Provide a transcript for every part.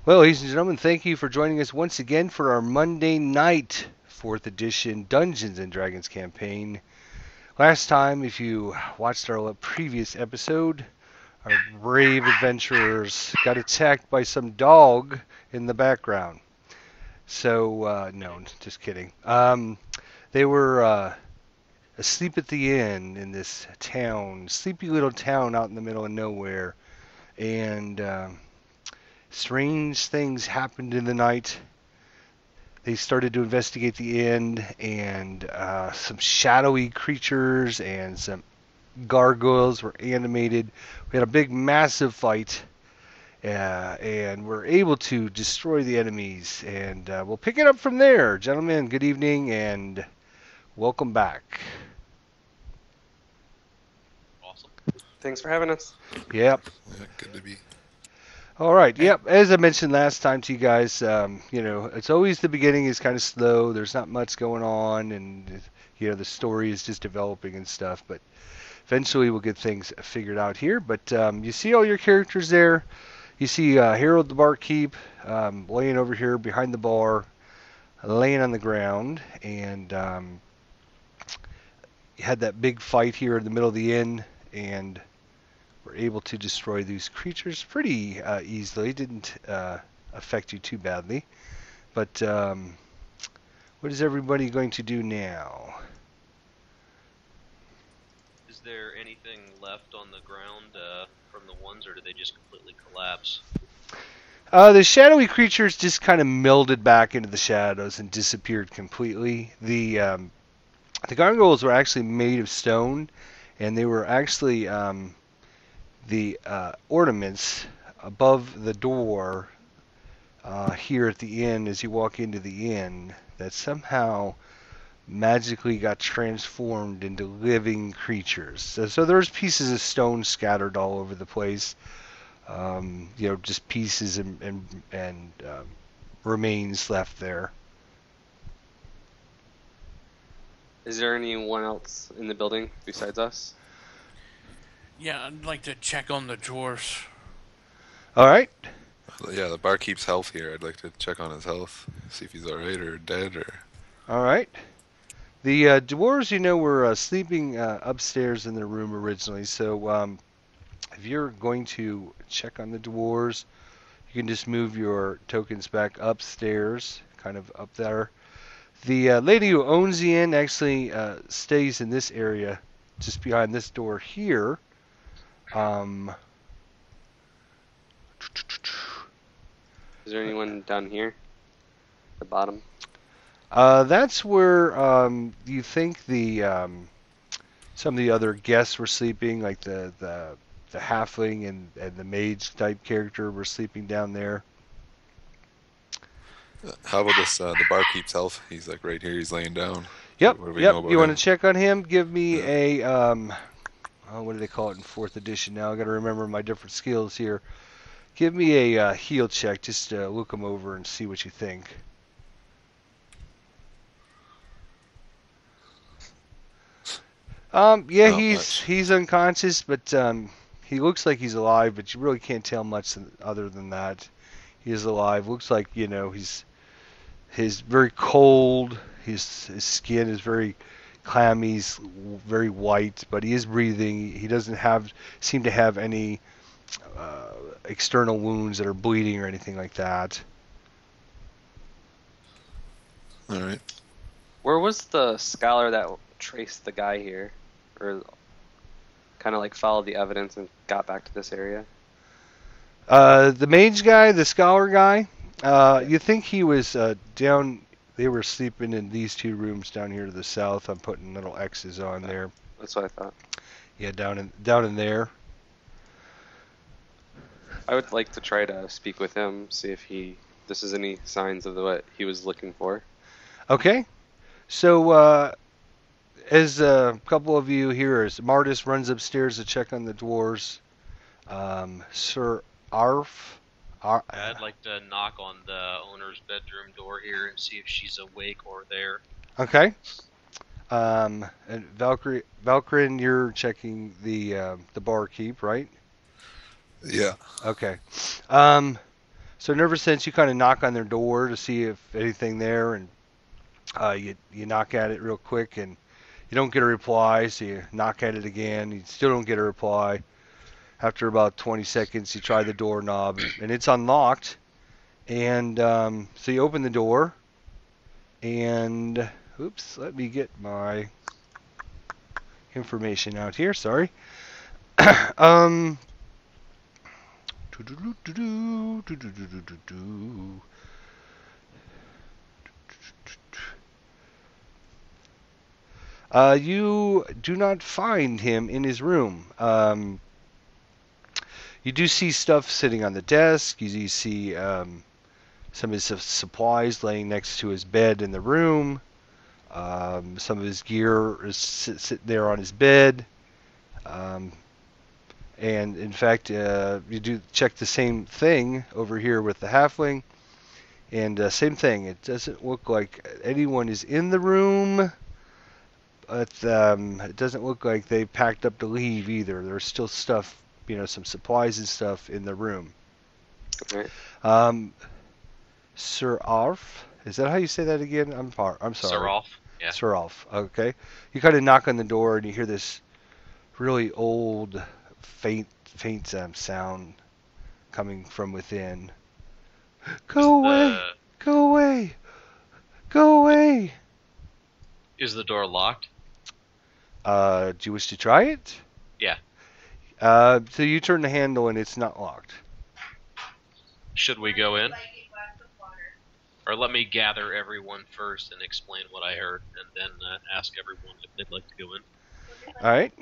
Well, ladies and gentlemen, thank you for joining us once again for our Monday night 4th edition Dungeons and Dragons campaign. Last time, if you watched our previous episode, our brave adventurers got attacked by some dog in the background. So, no, just kidding. They were asleep at the inn in this town, sleepy little town out in the middle of nowhere, and strange things happened in the night. They started to investigate the inn, and some shadowy creatures and some gargoyles were animated. We had a big, massive fight, and we're able to destroy the enemies. And we'll pick it up from there. Gentlemen, good evening, and welcome back. Awesome. Thanks for having us. Yep. Yeah, good to be. All right. Yep. As I mentioned last time to you guys, it's always the beginning is kind of slow. There's not much going on, and the story is just developing and stuff. But eventually, we'll get things figured out here. But you see all your characters there. You see Harold the barkeep laying over here behind the bar, laying on the ground, and you had that big fight here in the middle of the inn, and were able to destroy these creatures pretty easily. It didn't affect you too badly. But what is everybody going to do now? Is there anything left on the ground from the ones, or did they just completely collapse? The shadowy creatures just kind of melded back into the shadows and disappeared completely. The gargoyles were actually made of stone, and they were actually the ornaments above the door here at the inn as you walk into the inn that somehow magically got transformed into living creatures. So there's pieces of stone scattered all over the place. Just pieces and remains left there. Is there anyone else in the building besides us? Yeah, I'd like to check on the drawers. All right. Yeah, the barkeep's health here. I'd like to check on his health, see if he's alright or dead or... All right. The dwarves, were sleeping upstairs in their room originally. So if you're going to check on the dwarves, you can just move your tokens back upstairs, kind of up there. The lady who owns the inn actually stays in this area, just behind this door here. Is there anyone down here? The bottom? That's where you think the some of the other guests were sleeping, like the halfling and the mage type character were sleeping down there. How about this, the barkeep's health? He's like right here, he's laying down. Yep, What do we yep. know about You want him? to check on him? Give me a what do they call it in 4th edition now? I got to remember my different skills here. Give me a heal check, just look him over and see what you think. Yeah, Not he's unconscious, but he looks like he's alive, but you really can't tell much other than that. He is alive. Looks like, he's very cold. His skin is very clammy. He's very white, but he is breathing. He doesn't seem to have any external wounds that are bleeding or anything like that. Alright. Where was the scholar that traced the guy here? Or kind of like followed the evidence and got back to this area? The mage guy, the scholar guy, you think he was down. They were sleeping in these two rooms down here to the south. I'm putting little X's on there. That's what I thought. Yeah, down in there. I would like to try to speak with him, see if this is any signs of what he was looking for. Okay. So, as a couple of you here, as Martis runs upstairs to check on the dwarves, Sir Arf. I'd like to knock on the owner's bedroom door here and see if she's awake or there. Okay. And Valkyrin, you're checking the barkeep, right? Yeah. Okay. So in ever since you kind of knock on their door to see if anything there, and you knock at it real quick, and you don't get a reply. So you knock at it again, you still don't get a reply. After about 20 seconds, you try the doorknob, and it's unlocked. And so you open the door, and oops, let me get my information out here. Sorry. um. You do not find him in his room. You do see stuff sitting on the desk. You do see some of his supplies laying next to his bed in the room. Some of his gear is sitting there on his bed. And in fact, you do check the same thing over here with the halfling. And same thing. It doesn't look like anyone is in the room. But it doesn't look like they packed up to leave either. There's still stuff, some supplies and stuff in the room. Right. Sir Arf, is that how you say that again? I'm sorry. Sir Rolf. Yeah. Sir Arf. Okay. You kind of knock on the door and you hear this really old, faint sound coming from within. Go away! Go away! Go away! Is the door locked? Do you wish to try it? Yeah. So you turn the handle and it's not locked. Should we go in? Or let me gather everyone first and explain what I heard, and then ask everyone if they'd like to go in. All right.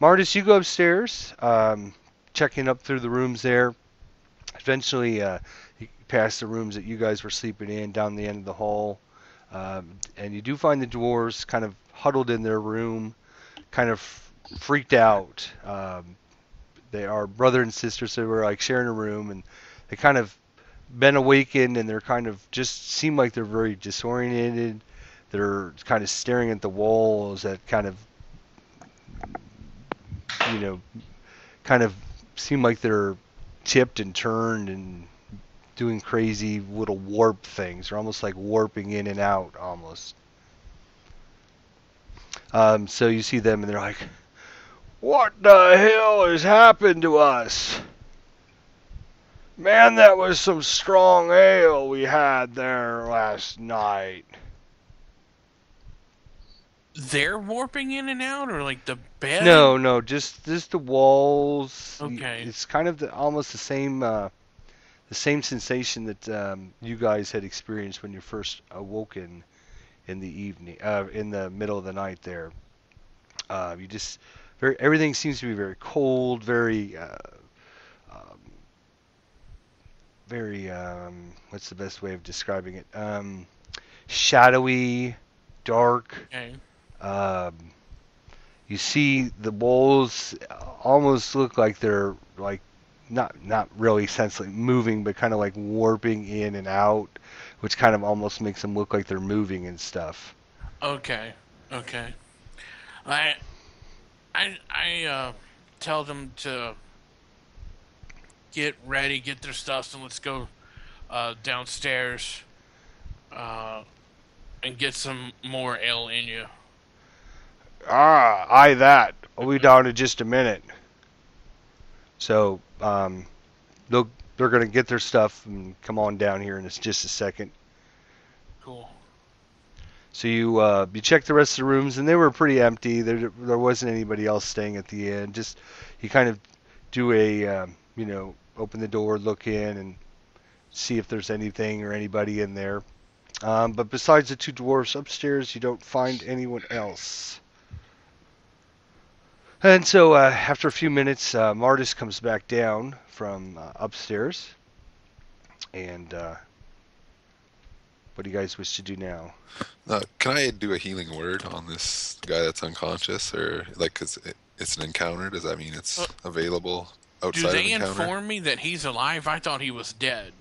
Martis, you go upstairs, checking up through the rooms there. Eventually, you pass the rooms that you guys were sleeping in down the end of the hall. And you do find the dwarves kind of huddled in their room, kind of freaked out. They are brother and sister, so they were like sharing a room, and they kind of been awakened, and they're kind of just seem like they're very disoriented. They're kind of staring at the walls that kind of, kind of seem like they're tipped and turned and doing crazy little warp things. They're almost like warping in and out almost. So you see them and they're like, what the hell has happened to us? Man, that was some strong ale we had there last night. They're warping in and out, or like the bed? No, just the walls. Okay. It's kind of almost the same sensation that you guys had experienced when you first awoken in the evening, in the middle of the night there. Everything seems to be very cold, very, what's the best way of describing it? Shadowy, dark. Okay. You see the walls almost look like they're like not really essentially moving, but kind of like warping in and out, which kind of almost makes them look like they're moving and stuff. Okay. I tell them to get ready, get their stuff, and let's go downstairs and get some more ale in you. Aye that. I'll be down in just a minute. So they're gonna get their stuff and come on down here in just a second. Cool. So you check the rest of the rooms, and they were pretty empty. There wasn't anybody else staying at the inn. Just you kind of do a open the door, look in, and see if there's anything or anybody in there. But besides the two dwarfs upstairs, you don't find anyone else. And so after a few minutes, Martis comes back down from upstairs. And what do you guys wish to do now? Can I do a healing word on this guy that's unconscious, or like, 'cause it's an encounter? Does that mean it's available outside Do of they encounter? inform me that he's alive? I thought he was dead.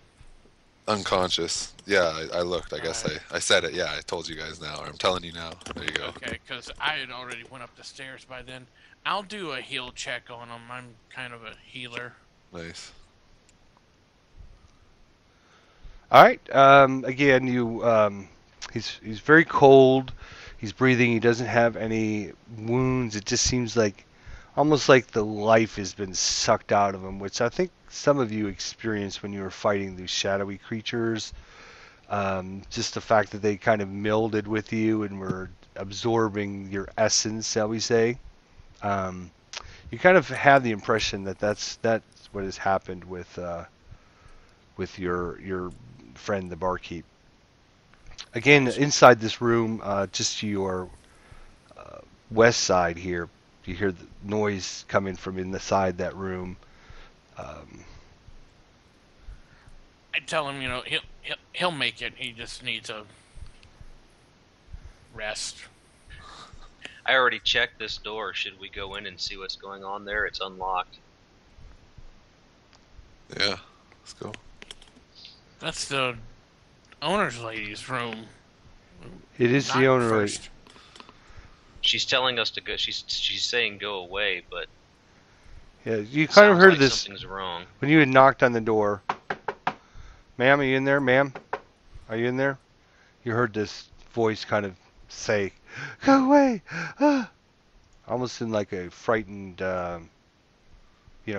Unconscious. Yeah, I looked. I guess I said it. Yeah, I told you guys now. Or I'm telling you now. There you go. Okay, because I had already went up the stairs by then. I'll do a heal check on him. I'm kind of a healer. Nice. All right. Again, he's very cold. He's breathing. He doesn't have any wounds. It just seems like almost like the life has been sucked out of him, which I think some of you experienced when you were fighting these shadowy creatures. Just the fact that they kind of melded with you and were absorbing your essence, shall we say. You kind of have the impression that that's what has happened with your friend the barkeep. Again, inside this room, just to your west side here, you hear the noise coming from inside that room. I tell him, he'll make it. He just needs a rest. I already checked this door. Should we go in and see what's going on there? It's unlocked. Yeah, let's go. That's the owner's lady's room. It is Not the owner. first. She's telling us to go. She's saying go away, but Yeah, you kind of sounds heard like this something's wrong. when you had knocked on the door. Ma'am, are you in there? Ma'am, are you in there? You heard this voice kind of say, "Go away!" Almost in like a frightened,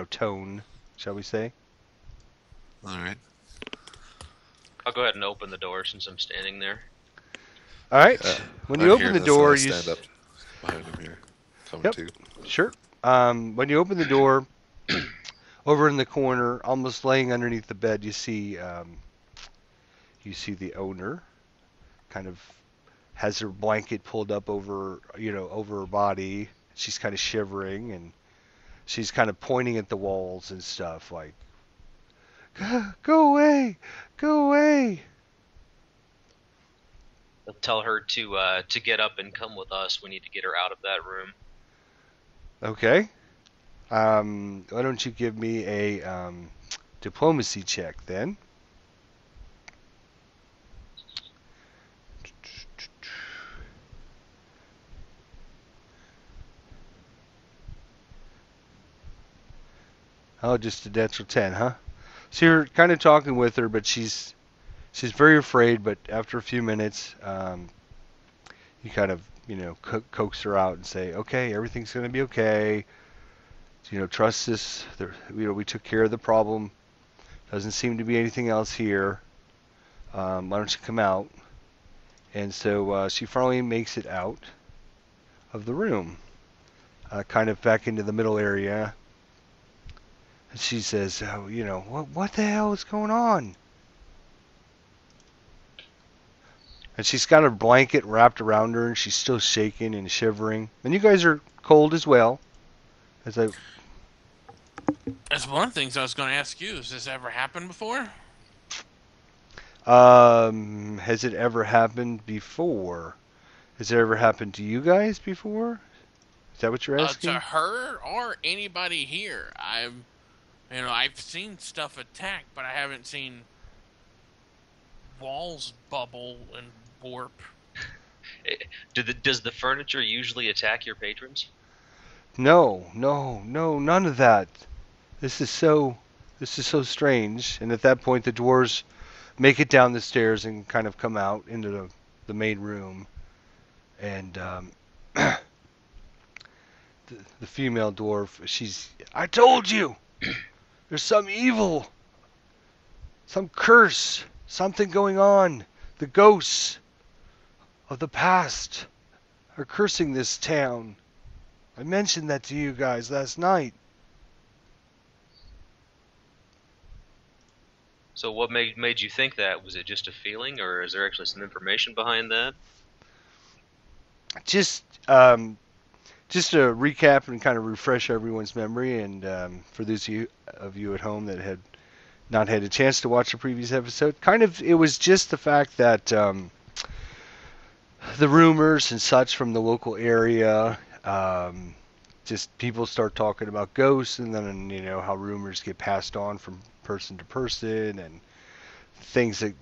tone, shall we say? All right. I'll go ahead and open the door since I'm standing there. All right. Uh, When I'm you open here, the that's why door, I you stand up behind him here. Coming Yep. too. Sure. When you open the door, over in the corner, almost laying underneath the bed, you see the owner, kind of has her blanket pulled up over her body. She's kind of shivering and she's kind of pointing at the walls and stuff like, "Go away, go away." I'll tell her to get up and come with us. We need to get her out of that room. Okay. Why don't you give me a diplomacy check then? Oh, just a natural 10, huh? So you're kind of talking with her, but she's very afraid. But after a few minutes, you kind of coax her out and say, "Okay, everything's going to be okay. Trust us. We took care of the problem. Doesn't seem to be anything else here. Why don't you come out?" And so she finally makes it out of the room, kind of back into the middle area. And she says, "Oh, what the hell is going on?" And she's got a blanket wrapped around her, and she's still shaking and shivering. And you guys are cold as well. That's one of the things I was going to ask you. Has this ever happened before? Has it ever happened before? Has it ever happened to you guys before? Is that what you're asking? To her or anybody here. I've seen stuff attack, but I haven't seen walls bubble and warp. Does the furniture usually attack your patrons? No, none of that. This is so strange. And at that point, the dwarves make it down the stairs and kind of come out into the main room. And the female dwarf, "I told you! There's some evil, some curse, something going on. The ghosts of the past are cursing this town. I mentioned that to you guys last night." So what made you think that? Was it just a feeling, or is there actually some information behind that? Just to recap and kind of refresh everyone's memory, and for those of you at home that had not had a chance to watch the previous episode, it was just the fact that the rumors and such from the local area, just people start talking about ghosts, and then how rumors get passed on from person to person, and things that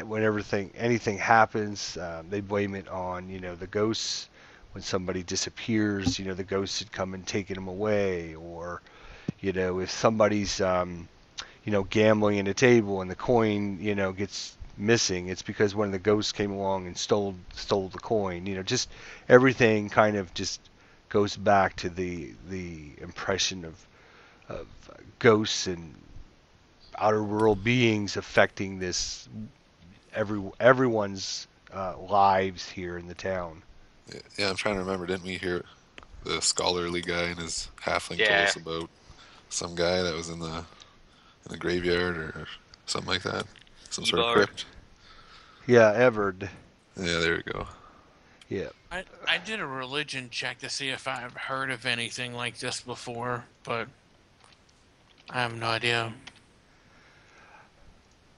whenever anything happens, they blame it on the ghosts. When somebody disappears, the ghosts had come and taken them away, or if somebody's gambling at a table and the coin gets missing, it's because one of the ghosts came along and stole the coin. Just everything kind of just goes back to the impression of ghosts and outer world beings affecting this everyone's lives here in the town. Yeah, I'm trying to remember. Didn't we hear the scholarly guy and his halfling told Yeah. us about some guy that was in the graveyard or something like that? Some sort of Ebar. crypt. Yeah, Everard. Yeah, there we go. Yeah. I did a religion check to see if I've heard of anything like this before, but I have no idea.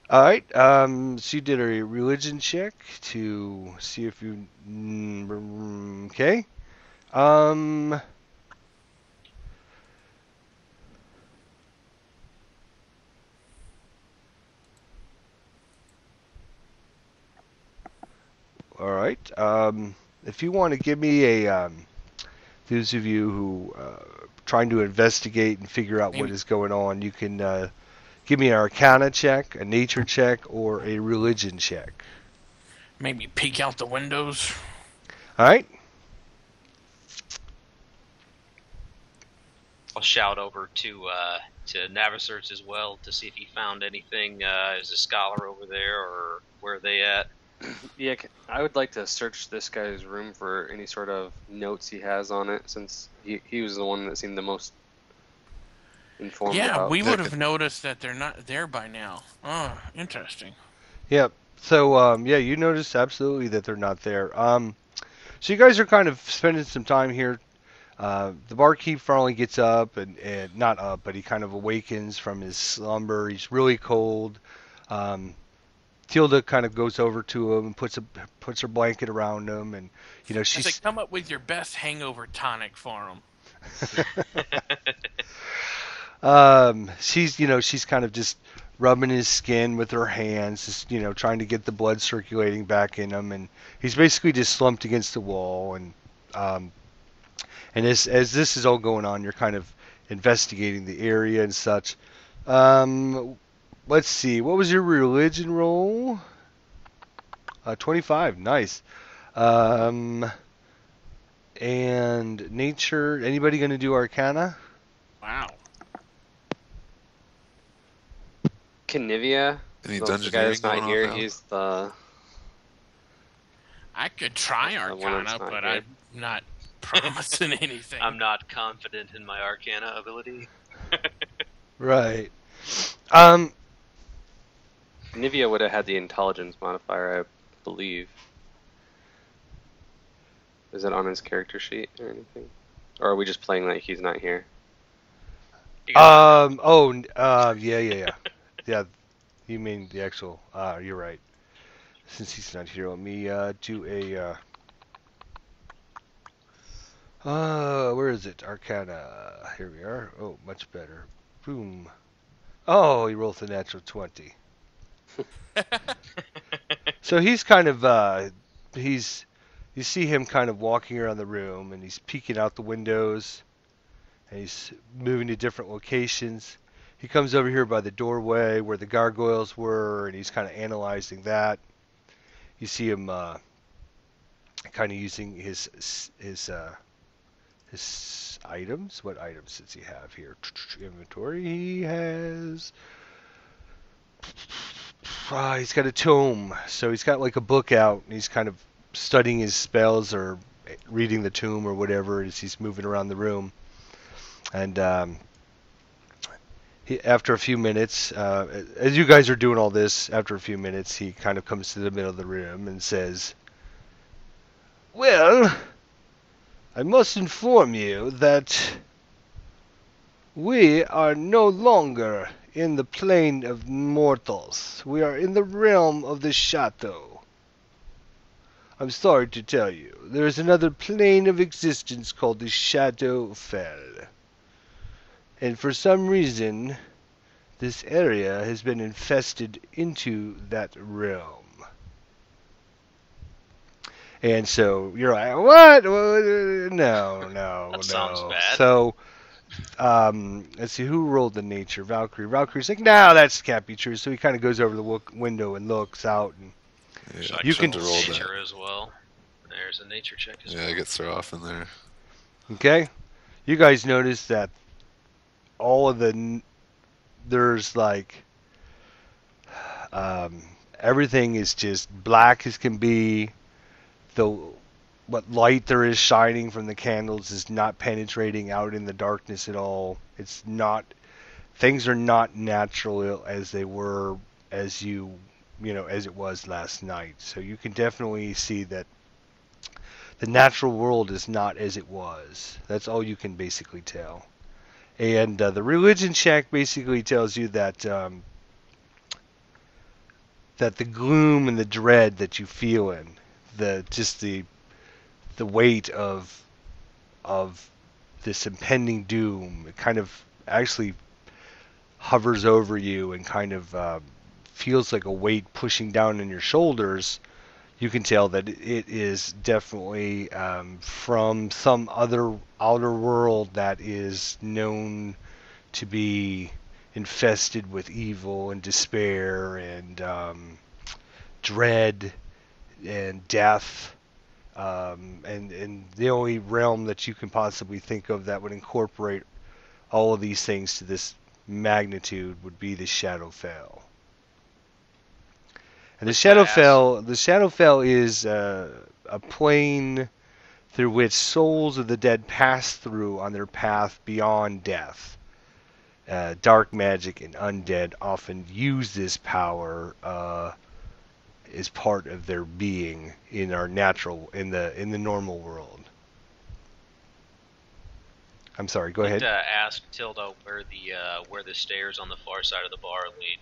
All right. So you did a religion check to see if you. Okay. Um. All right. If you want to give me those of you who trying to investigate and figure out what Maybe- is going on, you can give me an Arcana check, a Nature check, or a Religion check. Maybe peek out the windows. All right. I'll shout over to Navisers as well to see if he found anything. Is a scholar over there, or where are they at? Yeah, I would like to search this guy's room for any sort of notes he has on it, since he was the one that seemed the most informed Yeah, about. we Yeah, would have noticed that they're not there by now. Oh, interesting. Yep. So yeah, you notice absolutely that they're not there. So you guys are kind of spending some time here. The barkeep finally gets up and not up, but he kind of awakens from his slumber. He's really cold. Tilda kind of goes over to him and puts her blanket around him, and I she's say, come up with your best hangover tonic for him. she's kind of just rubbing his skin with her hands, just trying to get the blood circulating back in him, and he's basically just slumped against the wall, and as this is all going on, you're kind of investigating the area and such. Let's see, what was your religion roll? 25, nice. And nature, anybody going to do Arcana? Wow. Canivia, Any the guy that's dungeoneering not going on here, now? he's the... I could try The one that's Arcana, not but here. I'm not promising anything. I'm not confident in my Arcana ability. Right. Canivia would have had the intelligence modifier, I believe. Is it on his character sheet or anything? Or are we just playing like he's not here? Yeah. Yeah, you mean the actual, you're right. Since he's not here, let me do where is it? Arcana. Here we are. Oh, much better. Boom. Oh, he rolled a natural 20. So he's kind of, you see him kind of walking around the room, and he's peeking out the windows, and he's moving to different locations. He comes over here by the doorway where the gargoyles were, and he's kind of analyzing that. You see him kind of using his items. What items does he have here? Inventory. He has. He's got a tome, so he's got like a book out, and he's kind of studying his spells or reading the tome or whatever as he's moving around the room. And after a few minutes, as you guys are doing all this, after a few minutes, he kind of comes to the middle of the room and says, "Well, I must inform you that we are no longer in the plane of mortals. We are in the realm of the Chateau. I'm sorry to tell you, there is another plane of existence called the Chateau Fell. And for some reason, this area has been infested into that realm." And so you're like, what? No. That sounds bad. So let's see, who rolled the nature? Valkyrie. Valkyrie's like, no, that can't be true. So he kind of goes over the window and looks out. And Yeah, So I You can can- roll roll that. nature as well. There's a nature check as Yeah, well. it gets thrown off in there. okay, you guys notice that all of there's like um, everything is just black as can be. The what light there is shining from the candles is not penetrating out in the darkness at all. It's not Things are not natural as they were as as it was last night. So you can definitely see that the natural world is not as it was. That's all you can basically tell. And the religion check basically tells you that the gloom and the dread that you feel in the weight of this impending doom, it kind of actually hovers over you and kind of feels like a weight pushing down on your shoulders. You can tell that it is definitely from some other outer world that is known to be infested with evil and despair and dread and death. And the only realm that you can possibly think of that would incorporate all of these things to this magnitude would be the Shadowfell. And the Shadowfell is a plane through which souls of the dead pass through on their path beyond death. Dark magic and undead often use this power as part of their being in the normal world. I'm sorry. Go ahead. Ask Tilda where the stairs on the far side of the bar lead.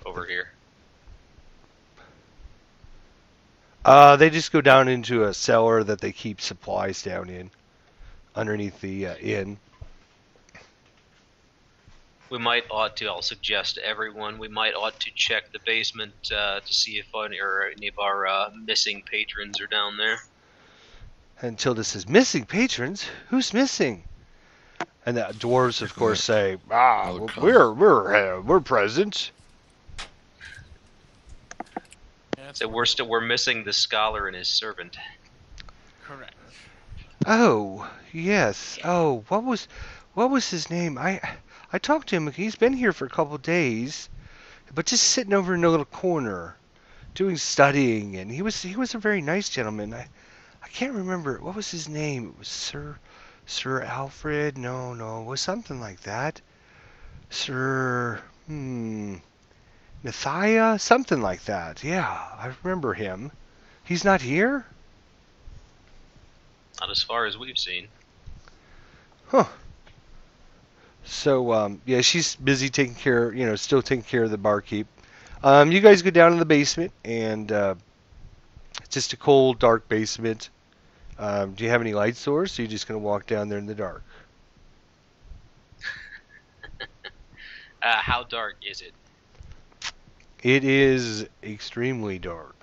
Over here. They just go down into a cellar that they keep supplies down in, underneath the inn. I'll suggest to everyone, we might ought to check the basement to see if any of our missing patrons are down there. And Tilda says, "Missing patrons? Who's missing?" And the dwarves, of course, say, we're present." Yeah, So we're missing the scholar and his servant. correct. Oh, yes. Oh, what was his name? I talked to him. He's been here for a couple of days, but just sitting over in a little corner, doing studying, and he was a very nice gentleman. I can't remember what was his name. It was Sir Alfred. No, it was something like that. Sir Nathia, something like that. Yeah, I remember him. He's not here? Not as far as we've seen. Huh. So, yeah, she's busy still taking care of the barkeep. You guys go down in the basement, and it's just a cold, dark basement. Do you have any light source, or are you just going to walk down there in the dark? How dark is it? It is extremely dark.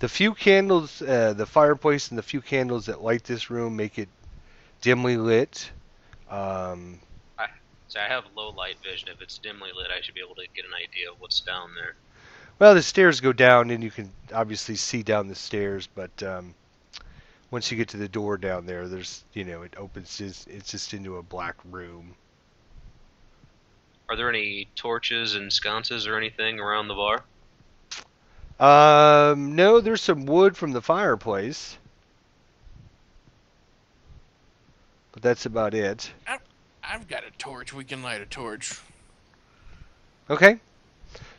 The few candles, the fireplace and the few candles that light this room make it dimly lit. So I have low light vision. If it's dimly lit, I should be able to get an idea of what's down there. Well, the stairs go down, and you can obviously see down the stairs, but once you get to the door down there, it opens, it's just into a black room. Are there any torches and sconces or anything around the bar? No, there's some wood from the fireplace, but that's about it. I've got a torch. We can light a torch. Okay.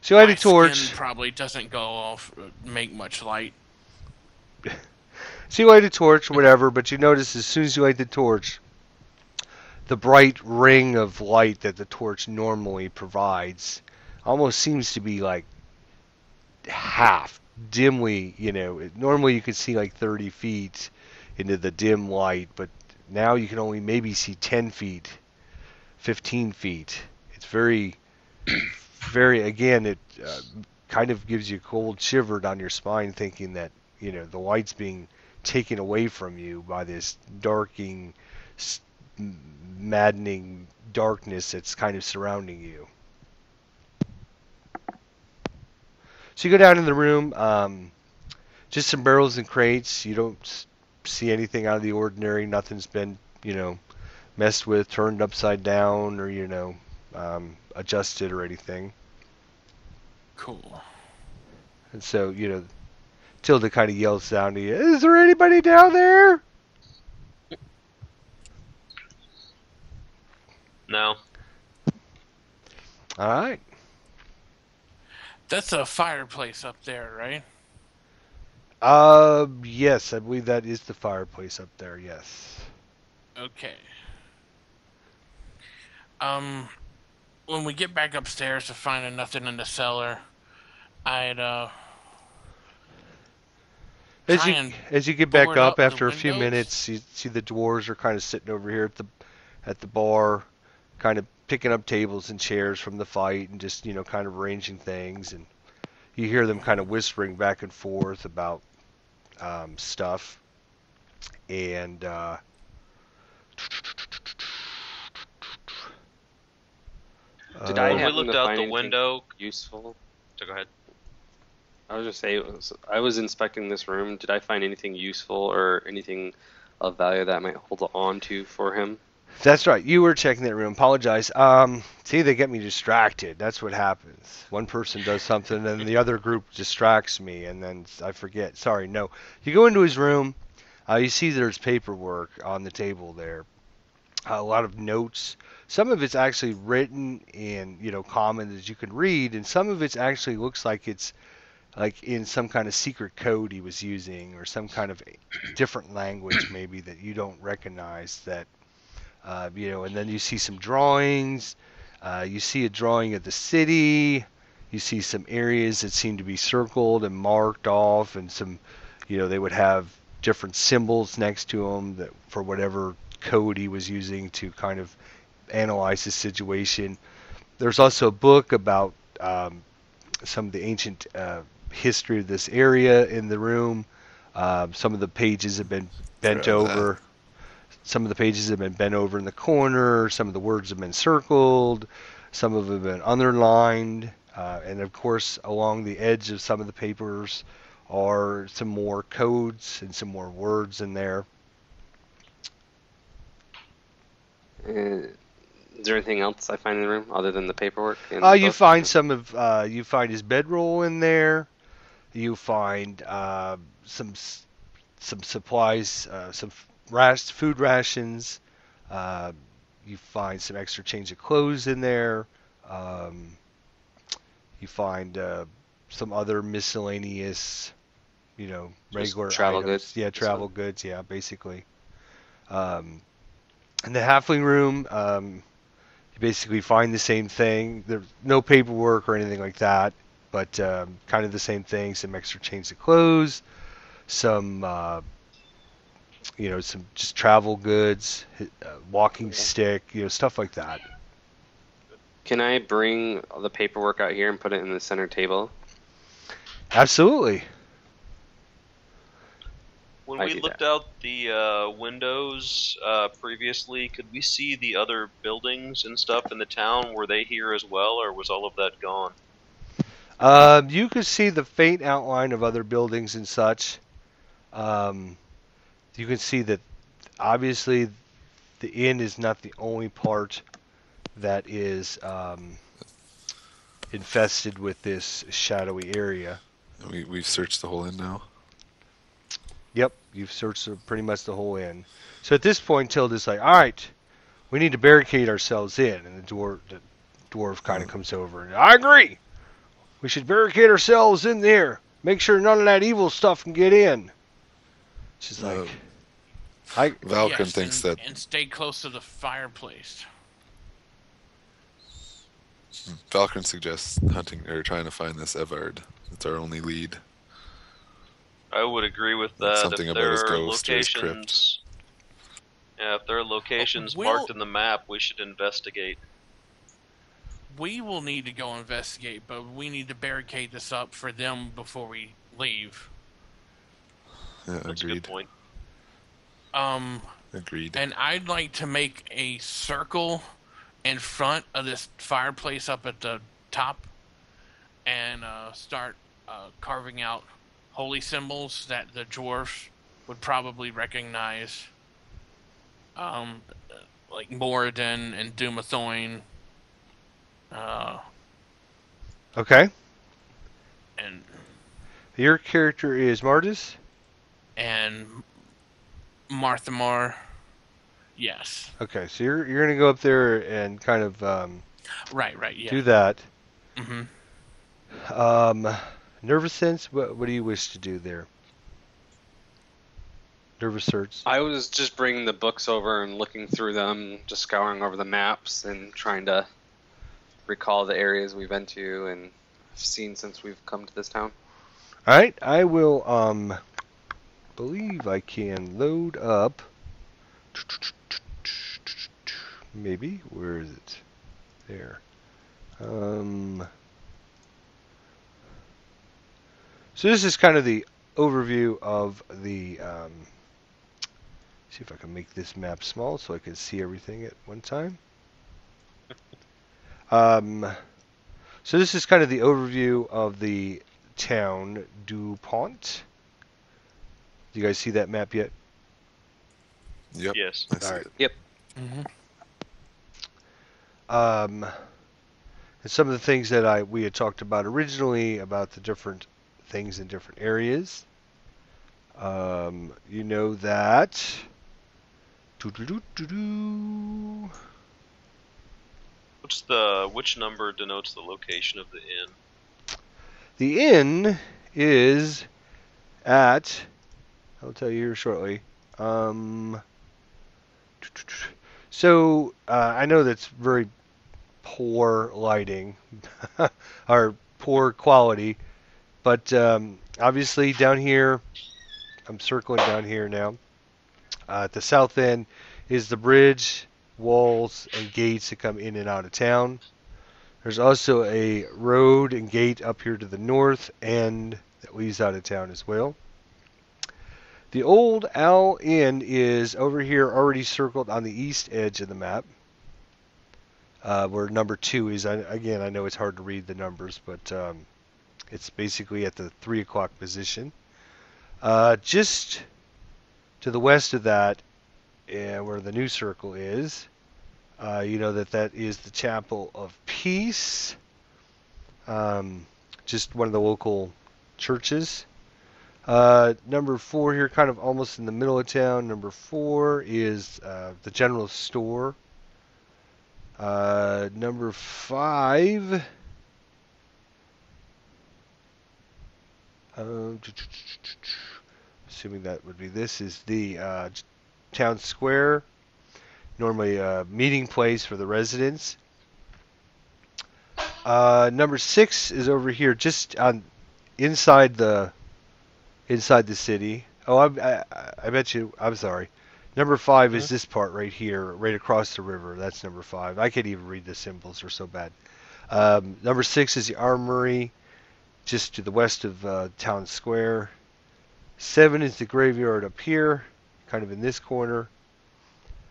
So you light My a torch. skin probably doesn't go off, make much light. So you light a torch, whatever, but you notice as soon as you light the torch, the bright ring of light that the torch normally provides almost seems to be like half dimly, normally you could see like 30 feet into the dim light, but now you can only maybe see 10 feet, 15 feet. It's very, again, it kind of gives you a cold shiver down your spine thinking that, the light's being taken away from you by this darking, maddening darkness that's kind of surrounding you. So you go down in the room, just some barrels and crates. You don't see anything out of the ordinary. Nothing's been, messed with, turned upside down, or, adjusted or anything. Cool. And so, Tilda kind of yells down to you, "Is there anybody down there?" No. All right. That's a fireplace up there, right? Yes, I believe that is the fireplace up there, yes. Okay. When we get back upstairs to find nothing in the cellar, I'd As you get back board up up the after a few windows? minutes, you see the dwarves are kind of sitting over here at the bar, kind of picking up tables and chairs from the fight and just, kind of arranging things. And you hear them kind of whispering back and forth about stuff. And Did I When we happen looked to out find the anything window, useful? so go ahead. I was just saying, I was inspecting this room. Did I find anything useful or anything of value that I might hold on to for him? That's right. You were checking that room. Apologize. See, they get me distracted. That's what happens. One person does something, and the other group distracts me, and then I forget. Sorry. No. You go into his room. You see there's paperwork on the table there. A lot of notes. Some of it's actually written in, common that you can read, and some of it actually looks like it's like in some kind of secret code he was using, or some kind of different language maybe that you don't recognize. That and then you see some drawings. You see a drawing of the city. You see some areas that seem to be circled and marked off, and some, they would have different symbols next to them that for whatever code he was using to kind of analyze the situation. There's also a book about some of the ancient history of this area in the room. Some of the pages have been bent Forgot about that. over. Some of the pages have been bent over in the corner. Some of the words have been circled. Some of them have been underlined. And of course, along the edge of some of the papers are some more codes and some more words in there. Is there anything else I find in the room other than the paperwork? And You book? find you find his bedroll in there. You find some supplies, some food rations. You find some extra change of clothes in there. You find some other miscellaneous, regular travel items. goods, Yeah, this travel one. goods. Yeah, basically. In the halfling room, you basically find the same thing. There's no paperwork or anything like that, but kind of the same thing. Some extra change of clothes, some some just travel goods, walking stick, stuff like that. Can I bring the paperwork out here and put it in the center table? Absolutely. When I we do looked that. out the windows previously, could we see the other buildings and stuff in the town? Were they here as well, or was all of that gone? You could see the faint outline of other buildings and such. You can see that obviously the inn is not the only part that is infested with this shadowy area. We've searched the whole inn now. Yep, you've searched pretty much the whole inn. So at this point, Tilda's like, "All right, we need to barricade ourselves in." And the dwarf kind of comes over and, "I agree. We should barricade ourselves in there. Make sure none of that evil stuff can get in." She's like, Valken Yes, thinks and, that and stay close to the fireplace. Valken suggests hunting or trying to find this Evard. It's our only lead. I would agree with Like that. something If about his there are ghost or his crypt. locations, yeah, if there are locations we'll- marked in the map, we should investigate. We will need to go investigate, but we need to barricade this up for them before we leave. Yeah, That's a good agreed. point. Agreed. And I'd like to make a circle in front of this fireplace up at the top, and start carving out holy symbols that the dwarfs would probably recognize, um, like Moradin and Dumathoin, uh, Okay. and Your character is Martis? and Marthamar. Yes, Okay, so you're gonna go up there and kind of right, yeah. do that. hmm Um, nervous sense. What do you wish to do there? Nervous search. I was just bringing the books over and looking through them, just scouring over the maps and trying to recall the areas we've been to and seen since we've come to this town. All right, I will believe I can load up. Maybe where is it? There. So this is kind of the overview of the. See if I can make this map small so I can see everything at one time. So this is kind of the overview of the town DuPont. Do you guys see that map yet? Yep. Yes. I see Alright. it. Yep. hmm And some of the things that we had talked about originally about the different things in different areas. You know that. Doo-doo-doo-doo-doo. Which number denotes the location of the inn? The inn is at. I'll tell you here shortly. So I know that's very poor lighting or poor quality, but obviously down here, I'm circling down here now. At the south end is the bridge, walls, and gates that come in and out of town. There's also a road and gate up here to the north end that leads out of town as well. The Old Owl Inn is over here already circled on the east edge of the map. Where number 2 is. Again, I know it's hard to read the numbers, but it's basically at the 3 o'clock position. Just to the west of that, where the new circle is, you know that is the Chapel of Peace. Just one of the local churches. Number 4 here, kind of almost in the middle of town. Number 4 is the general store. Number 5. Assuming that would be this is the town square. Normally a meeting place for the residents. Number 6 is over here, just on inside the city. Oh, I bet you. I'm sorry. Number 5 is this part right here, right across the river. That's number 5. I can't even read the symbols; they're so bad. Number 6 is the armory, just to the west of town square. 7 is the graveyard up here, kind of in this corner.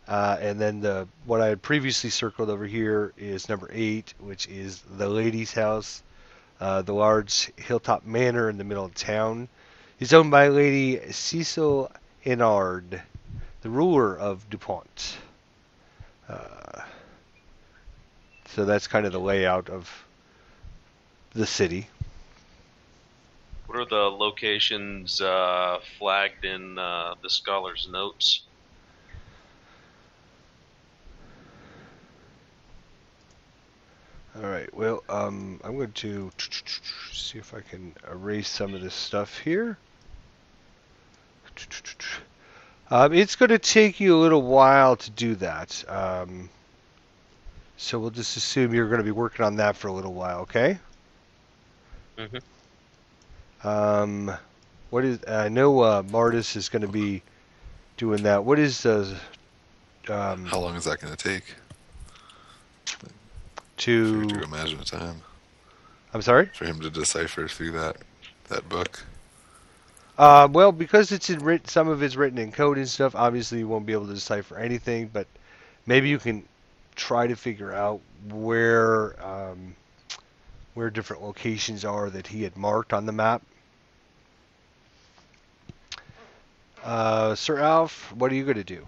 And then what I had previously circled over here is number 8, which is the lady's house, the large hilltop manor in the middle of town. It's owned by Lady Cecil Hennard, the ruler of DuPont. So that's kind of the layout of the city. What are the locations flagged in the scholar's notes? All right. Well, I'm going to see if I can erase some of this stuff here. It's going to take you a little while to do that. So we'll just assume you're going to be working on that for a little while, okay? Mm-hmm. What is? I know Martis is going to be doing that. What is How long is that going to take? to? To imagine a time I'm sorry. for him to decipher through that book. Well, because it's in some of it's written in code and stuff. Obviously, you won't be able to decipher anything, but maybe you can try to figure out where different locations are that he had marked on the map. Sir Alf, what are you going to do?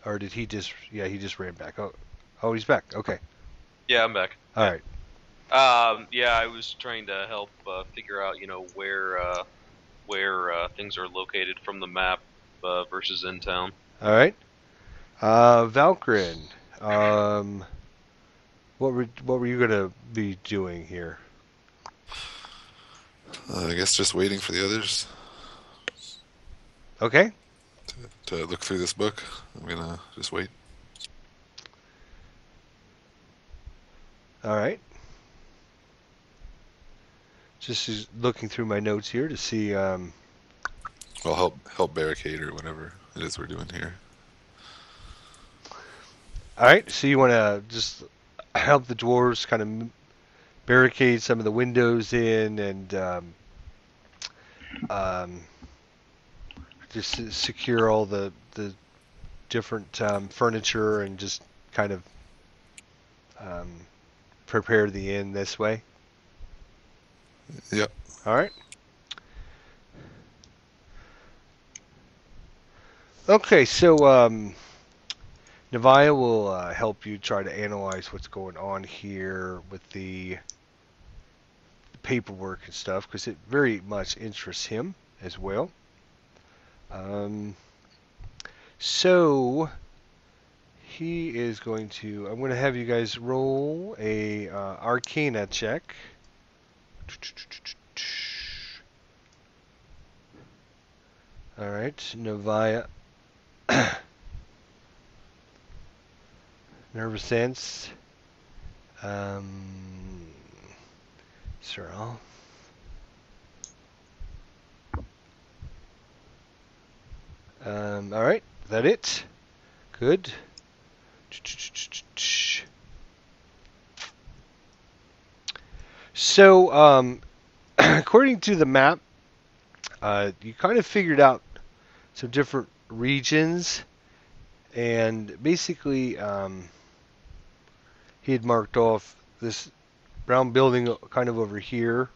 Or did he just? Yeah, he just ran back. Oh, he's back. Okay. Yeah, I'm back. All right. Yeah, I was trying to help figure out, where things are located from the map versus in town. All right. Valkyrin, what were you gonna be doing here? I guess just waiting for the others Okay. to look through this book. I'm gonna just wait. All right. Just looking through my notes here to see. I'll help barricade or whatever it is we're doing here. All right. So you want to just help the dwarves kind of barricade some of the windows in and um, just secure all the different furniture and just kind of um, prepare the inn this way. Yep. All right. Okay, so Navia will help you try to analyze what's going on here with the paperwork and stuff because it very much interests him as well. So he is going to. I'm going to have you guys roll a Arcana check. All right, Navia. Nervous sense. Cyril. All right, is that it? Good. So, according to the map, you kind of figured out some different regions, and basically, he had marked off this brown building kind of over here,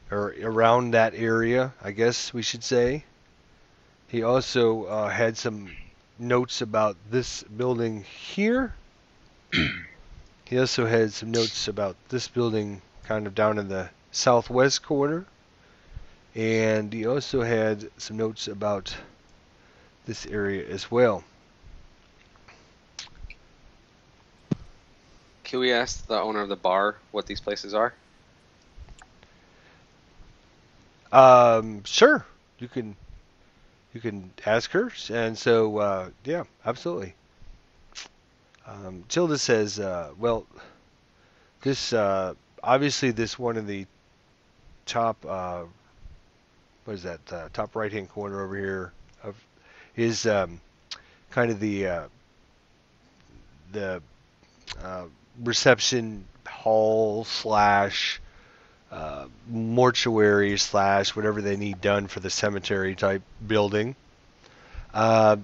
or around that area, I guess we should say. He also had some notes about this building here. He also had some notes about this building kind of down in the southwest corner. And he also had some notes about this area as well. Can we ask the owner of the bar what these places are? Sure. You can ask her. And so, yeah, absolutely. Tilda says, well, this, obviously this one in the top, what is that, top right-hand corner over here is kind of the reception hall slash mortuary slash whatever they need done for the cemetery type building. The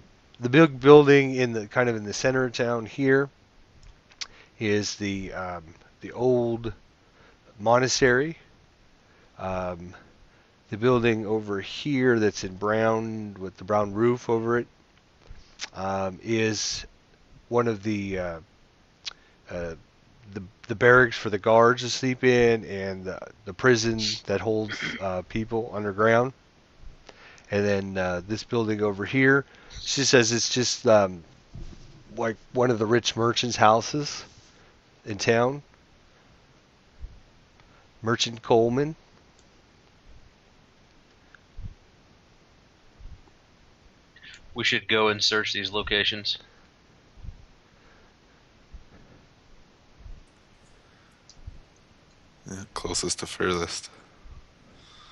big building in the kind of in the center of town here is the old monastery. The building over here that's in brown with the brown roof over it is one of the barracks for the guards to sleep in, and the prison that holds people underground. And then this building over here, she says it's just like one of the rich merchants' houses in town. Merchant Coleman. We should go and search these locations. Yeah, closest to furthest.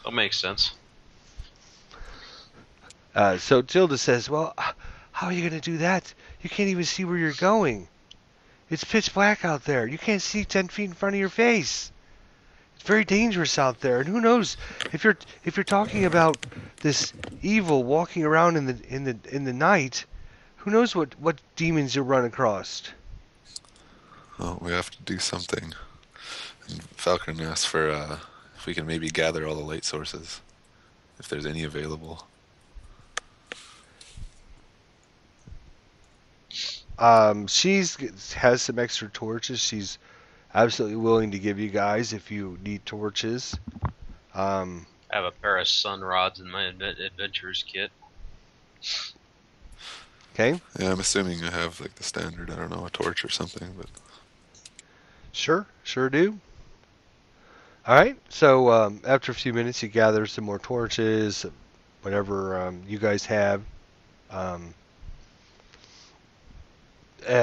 That makes sense. So Tilda says, well, how are you going to do that? You can't even see where you're going. It's pitch black out there. You can't see 10 feet in front of your face. It's very dangerous out there, and who knows if you're talking about this evil walking around in the night. Who knows what demons you'll run across? Well, we have to do something. And Falcon asked for if we can maybe gather all the light sources, if there's any available. She's has some extra torches. She's absolutely willing to give you guys if you need torches. I have a pair of sun rods in my adventures kit. Okay. Yeah, I'm assuming I have like the standard, I don't know, a torch or something, but Sure do. All right. So after a few minutes, you gather some more torches, whatever you guys have.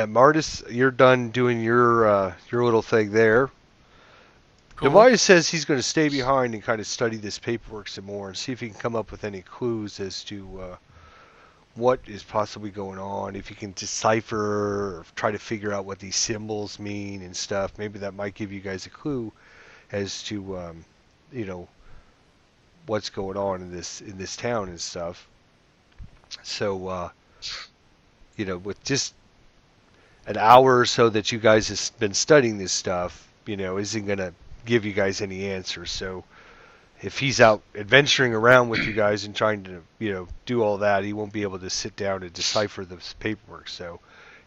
Martis, you're done doing your little thing there. Cool. Device says he's going to stay behind and kind of study this paperwork some more and see if he can come up with any clues as to what is possibly going on. If you can decipher or try to figure out what these symbols mean and stuff, maybe that might give you guys a clue as to what's going on in this town and stuff. So with just an hour or so that you guys have been studying this stuff, isn't going to give you guys any answers. So if he's out adventuring around with you guys and trying to, do all that, he won't be able to sit down and decipher this paperwork. So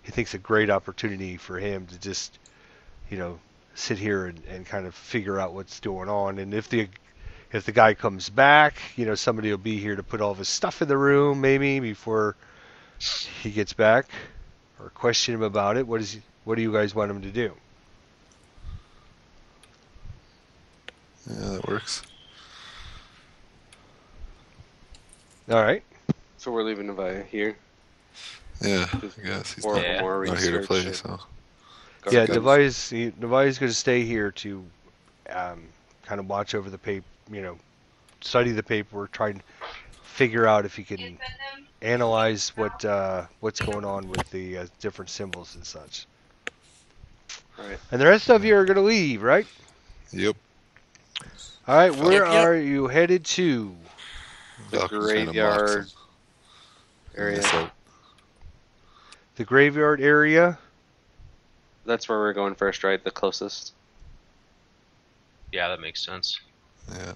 he thinks a great opportunity for him to just, sit here and kind of figure out what's going on. And if the guy comes back, somebody will be here to put all of his stuff in the room maybe before he gets back, or question him about it. What do you guys want him to do? yeah, that works. All right. So we're leaving Nevaeh here. Yeah, I guess he's Or not, Yeah. more not here to research play, and so go Yeah, get- Devi's going to stay here to kind of watch over the study the paperwork, try and figure out if he can analyze what's going on with the different symbols and such. Right. And the rest of you are going to leave, right? yep. All right, where Yep, yep. are you headed to? The Falcon's trying to mock graveyard some- area. miss out. The graveyard area? That's where we're going first, right? The closest. Yeah, that makes sense. Yeah,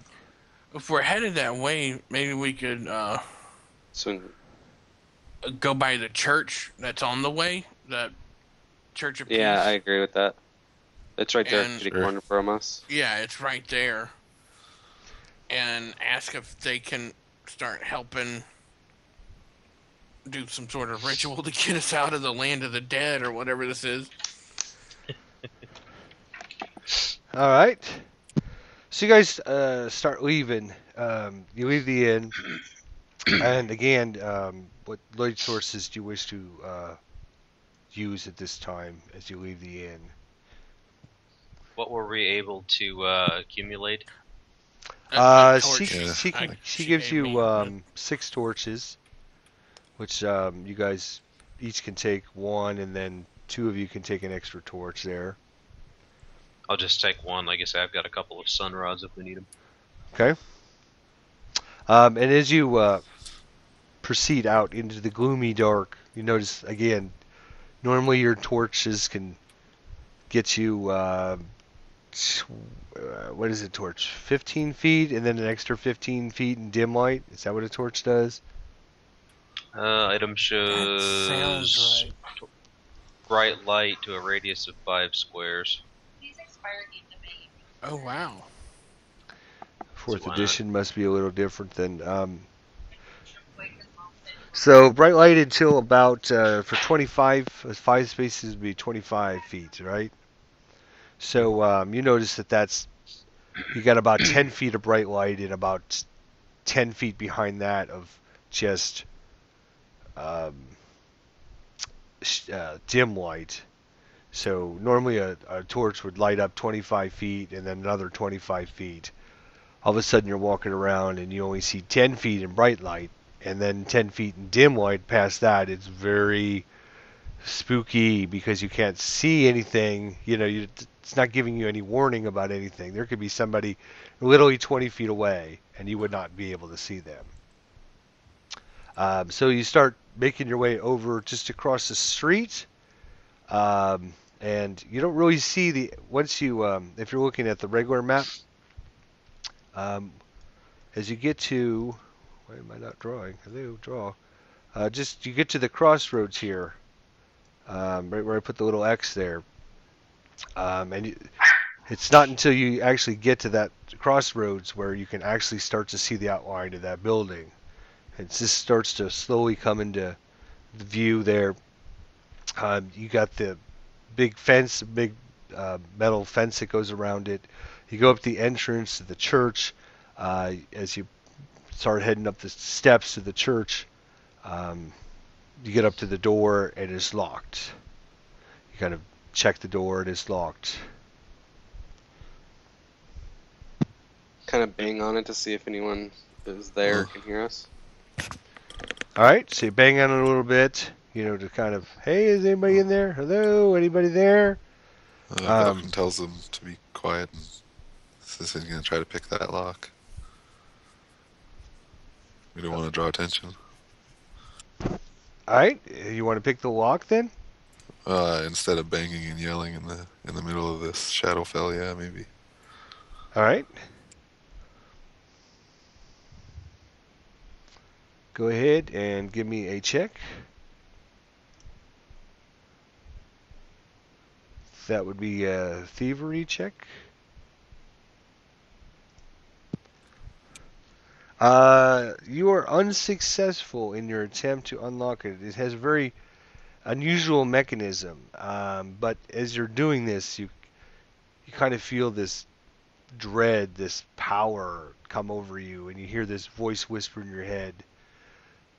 If we're headed that way, maybe we could So go by the church that's on the way. That Church of Peace. yeah, I agree with that. It's right there, And- kitty Sure. corner from us. Yeah, it's right there. And ask if they can start helping do some sort of ritual to get us out of the land of the dead or whatever this is. All right. So you guys start leaving. You leave the inn. And again, what light sources do you wish to use at this time as you leave the inn? What were we able to accumulate? She Yeah. she gives gave you me, 6 torches, which you guys each can take one, and then 2 of you can take an extra torch there. I'll just take one. Like I said, I've got a couple of sun rods if we need them. Okay. And as you proceed out into the gloomy dark, you notice again. Normally, your torches can get you. What is a torch? 15 feet, and then an extra 15 feet in dim light. Is that what a torch does? Item shows sounds right. bright light to a radius of 5 squares. These expired in the May. Oh, wow. Fourth So why not? edition must be a little different than. So bright light until about for 25 5 spaces would be 25 feet, right? So you notice that's you got about 10 feet of bright light and about 10 feet behind that of just dim light. So normally a torch would light up 25 feet and then another 25 feet. All of a sudden you're walking around and you only see 10 feet in bright light, and then 10 feet in dim light. Past that, it's very spooky because you can't see anything. It's not giving you any warning about anything. There could be somebody literally 20 feet away, and you would not be able to see them. So you start making your way over just across the street, and you don't really see once you, if you're looking at the regular map, as you get to, why am I not drawing? Hello, draw. Just you get to the crossroads here, right where I put the little X there, and it's not until you actually get to that crossroads where you can actually start to see the outline of that building. It just starts to slowly come into the view there. You got the big fence, big metal fence that goes around it. You go up the entrance to the church. As you start heading up the steps to the church, you get up to the door and it's locked. You kind of check the door, it is locked. Kind of bang on it to see if anyone is there or can hear us. All right, so you bang on it a little bit, to kind of, hey, is anybody in there? Hello, anybody there? Falcon tells them to be quiet and says he's going to try to pick that lock. We don't want to draw attention. All right, you want to pick the lock then? Instead of banging and yelling in the middle of this Shadowfell, yeah, maybe. All right. Go ahead and give me a check. That would be a thievery check. You are unsuccessful in your attempt to unlock it. It has a very unusual mechanism, but as you're doing this, you kind of feel this dread, this power come over you, and you hear this voice whisper in your head,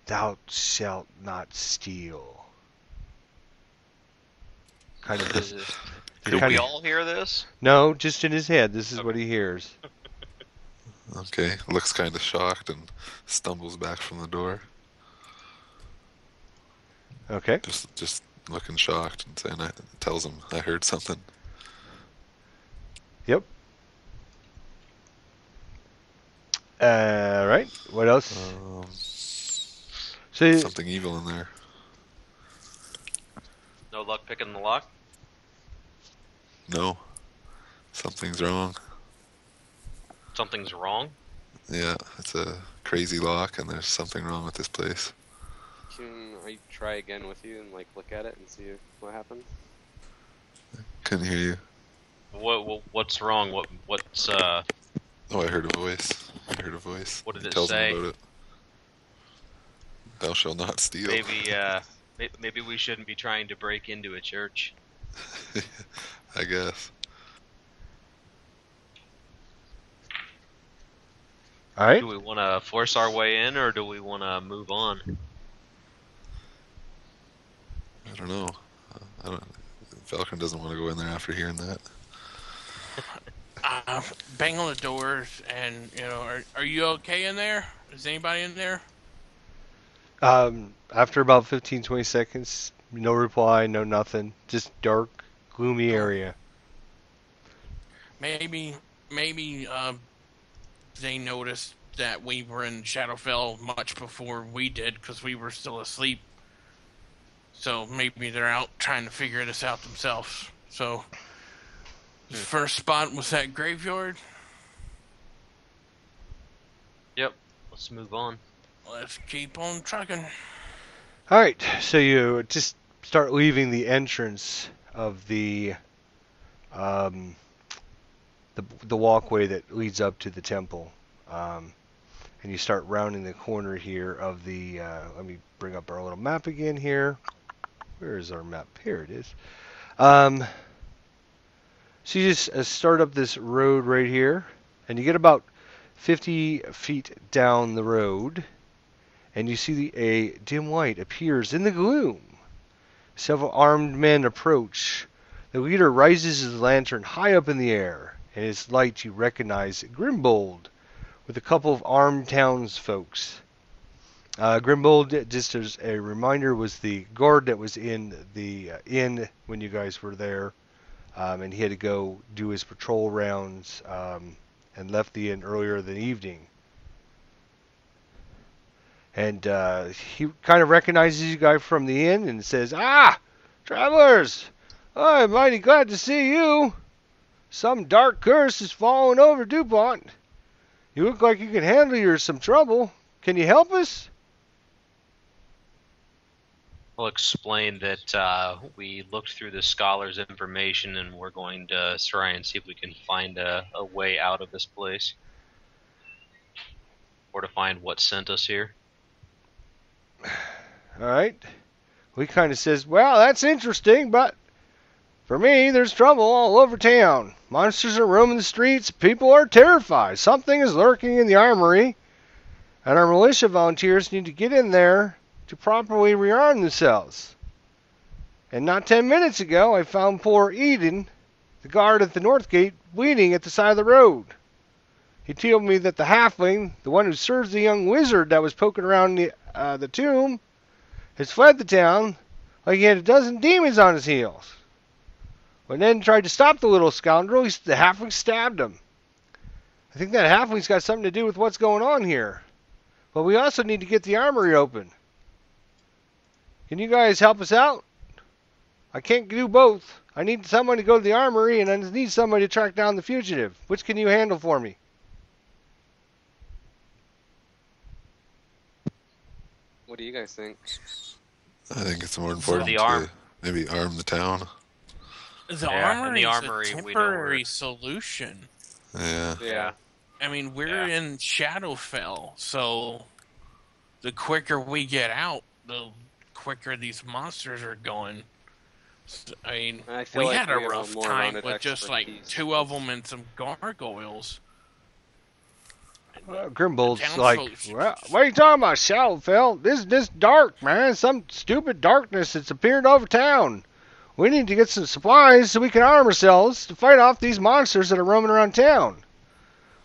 "Thou shalt not steal." Kind of this. Do we all hear this? No, just in his head. This is what he hears. Okay, looks kind of shocked and stumbles back from the door. Okay. Just looking shocked and saying, tells him I heard something. Yep. Right. What else? So Something evil in there. No luck picking the lock? No. Something's wrong. Something's wrong? Yeah, it's a crazy lock and there's something wrong with this place. Can I try again with you and look at it and see what happens? Couldn't hear you. What's wrong? What's Oh, I heard a voice. What did it tells say? me about it. Thou shalt not steal. Maybe we shouldn't be trying to break into a church. I guess. all right. Do we want to force our way in, or do we want to move on? I don't know. Falcon doesn't want to go in there after hearing that. Bang on the doors, and are you okay in there? Is anybody in there? After about 15, 20 seconds, no reply, no nothing. Just dark, gloomy area. Maybe they noticed that we were in Shadowfell much before we did because we were still asleep. So maybe they're out trying to figure this out themselves. So the first spot was that graveyard. Yep. Let's move on. Let's keep on trucking. All right, so you just start leaving the entrance of the walkway that leads up to the temple, and you start rounding the corner here of the. Let me bring up our little map again here. Where is our map? Here it is. So you just start up this road right here, and you get about 50 feet down the road, and you see a dim light appears in the gloom. Several armed men approach. The leader raises his lantern high up in the air. In its light you recognize Grimbold with a couple of armed townsfolks. Grimbold, just as a reminder, was the guard that was in the inn when you guys were there, and he had to go do his patrol rounds and left the inn earlier than evening. And he kind of recognizes you guys from the inn and says, "Ah, travelers! I'm mighty glad to see you. Some dark curse has fallen over DuPont. You look like you can handle some trouble. Can you help us?" I'll explain that we looked through the scholar's information and we're going to try and see if we can find a way out of this place. Or to find what sent us here. All right. He kind of says, "Well, that's interesting, but for me, there's trouble all over town. Monsters are roaming the streets. People are terrified. Something is lurking in the armory, and our militia volunteers need to get in there to properly rearm themselves. And not 10 minutes ago, I found poor Eden, the guard at the north gate, bleeding at the side of the road. He told me that the halfling, the one who serves the young wizard that was poking around the tomb, has fled the town like he had a dozen demons on his heels. When Ned tried to stop the little scoundrel, the halfling stabbed him. I think that halfling's got something to do with what's going on here. But we also need to get the armory open. Can you guys help us out? I can't do both. I need someone to go to the armory, and I need somebody to track down the fugitive. Which can you handle for me?" What do you guys think? I think it's more important the to maybe arm the town. The Yeah, and armory the is armory, a we know where temporary it's- solution. Yeah. Yeah. I mean, we're in Shadowfell, so the quicker we get out, the quicker these monsters are going. I mean, I feel we like had a we have a rough more time rounded with just like expertise. 2 of them and some gargoyles. Grimbold's The like, townsfolk- "Well, what are you talking about, Shadowfell? This dark, man. Some stupid darkness that's appeared over town. We need to get some supplies so we can arm ourselves to fight off these monsters that are roaming around town.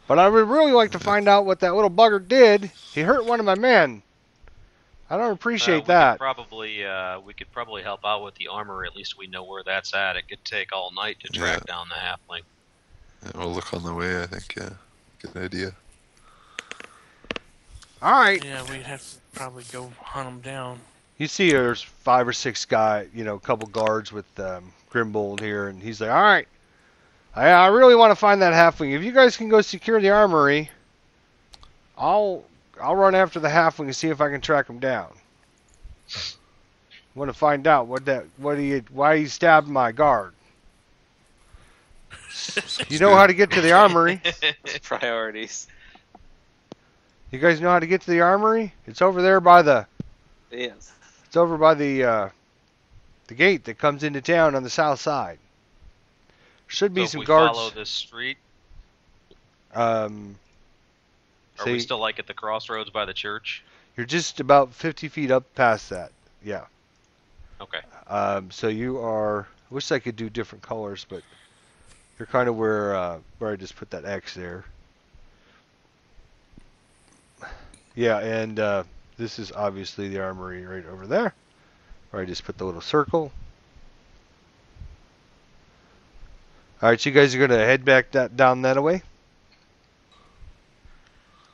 But I would really like to find out what that little bugger did. He hurt one of my men. I don't appreciate that." We could probably help out with the armor. At least we know where that's at. It could take all night to track down the halfling. Yeah, we'll look on the way, I think, yeah. Good idea. All right. Yeah, we'd have to probably go hunt them down. You see there's 5 or 6 guys, a couple guards with Grimbold here, and he's like, "All right, I really want to find that halfling. If you guys can go secure the armory, I'll run after the halfling and see if I can track him down. I want to find out why he stabbed my guard. You know how to get to the armory? Priorities. You guys know how to get to the armory? It's over there by the Yes. It's over by the gate that comes into town on the south side. Should be So if some we guards. follow this street, Are are we still like at the crossroads by the church? You're just about 50 feet up past that. Yeah. Okay. So you are. I wish I could do different colors, but you're kind of where I just put that X there. Yeah, and this is obviously the armory right over there, where I just put the little circle. All right, you guys are gonna head back down that way.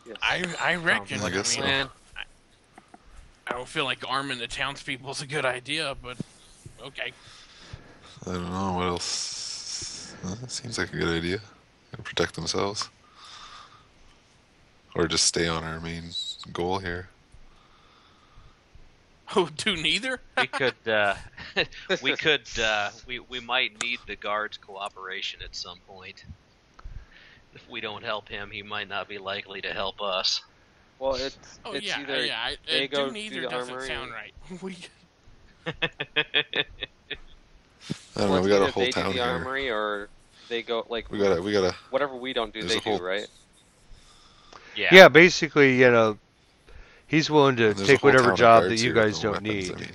Yes. I reckon. I guess so. Man, I don't feel like arming the townspeople is a good idea, but okay. I don't know what else. It seems like a good idea. Gotta protect themselves. Or just stay on our main goal here. Oh, do neither? we might need the guard's cooperation at some point. If we don't help him, he might not be likely to help us. Well, it's Oh it's yeah, either yeah. they go Do neither do the doesn't armory. sound right. We I don't know. well, We it's got a either whole they town do the here. armory or they go like We gotta. whatever we don't do, There's they a whole- do, right? Yeah. Yeah, basically, he's willing to There's a take whole whatever town of job guards that you here with guys no don't weapons, need. I mean.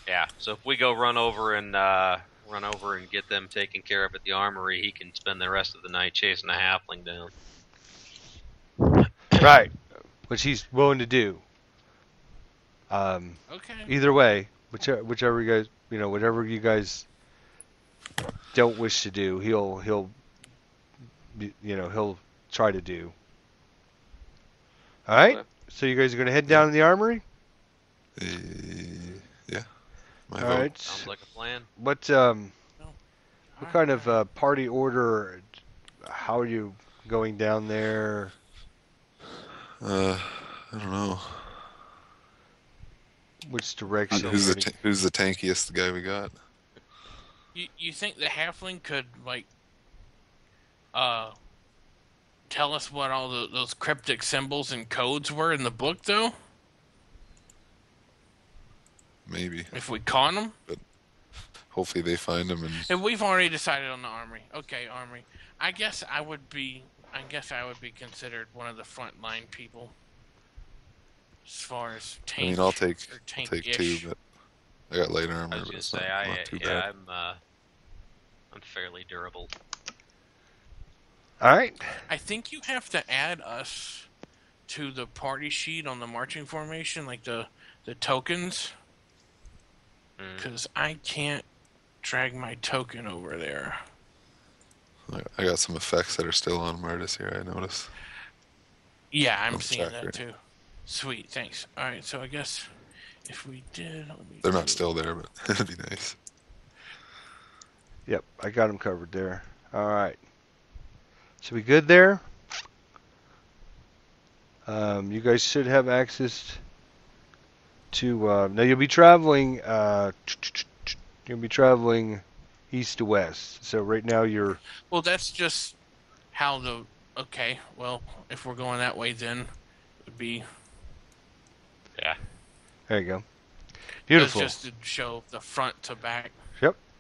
Yeah. So if we go run over and get them taken care of at the armory, he can spend the rest of the night chasing a halfling down. Right, which he's willing to do. Okay. Either way, whichever you guys, whatever you guys don't wish to do, he'll try to do. All right. Okay. So you guys are gonna head Yeah. down to the armory. Eh, yeah. My All vote. right. Sounds like a plan. What Alright, kind of alright. party order? How are you going down there? I don't know. Which direction? you're gonna- Who's the tankiest guy we got? You think the halfling could tell us what all those cryptic symbols and codes were in the book, though? Maybe. If we caught them? Hopefully they find him and If we've already decided on the armory. Okay, armory. I guess I would be considered one of the frontline people. As far as I tank. mean I'll take or two, tank-ish. but I got light armor, I was but gonna it's say, not too bad. I'm fairly durable. All right. I think you have to add us to the party sheet on the marching formation, like the tokens, Mm. because I can't drag my token over there. I got some effects that are still on Martis here, I notice. Yeah, I'm On the seeing tracker. that too. Sweet, thanks. All right, so I guess if we did, let me They're not do- still there, but it'd be nice. Yep, I got them covered there. All right. So we good there? You guys should have access to. Now you'll be traveling. You'll be traveling east to west. So right now you're. Well, that's just how the. Okay, well, if we're going that way, then it would be. Yeah. There you go. That's Beautiful. just to show the front to back.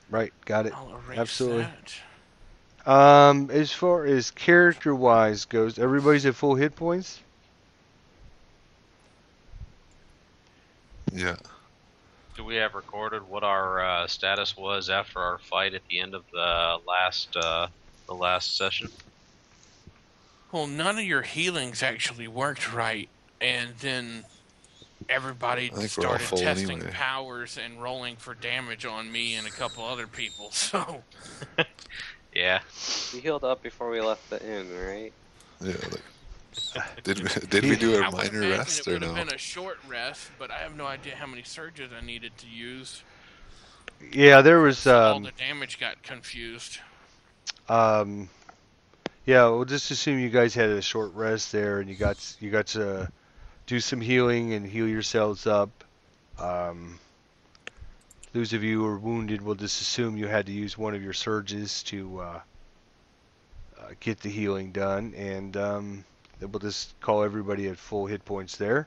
Right, got it. I'll erase Absolutely. that. As far as character-wise goes, everybody's at full hit points. Yeah. Do we have recorded what our status was after our fight at the end of the last session? Well, none of your healings actually worked right, and then everybody I think we're all started full testing anyway. powers and rolling for damage on me and a couple other people. So Yeah. We healed up before we left the inn, right? Yeah, like did we do I a would minor imagine rest it or would have no? been a short rest, but I have no idea how many surges I needed to use. Yeah, there was. All the damage got confused. Yeah, we'll just assume you guys had a short rest there, and you got to do some healing and heal yourselves up. Those of you who are wounded, we'll just assume you had to use one of your surges to get the healing done, and then we'll just call everybody at full hit points there,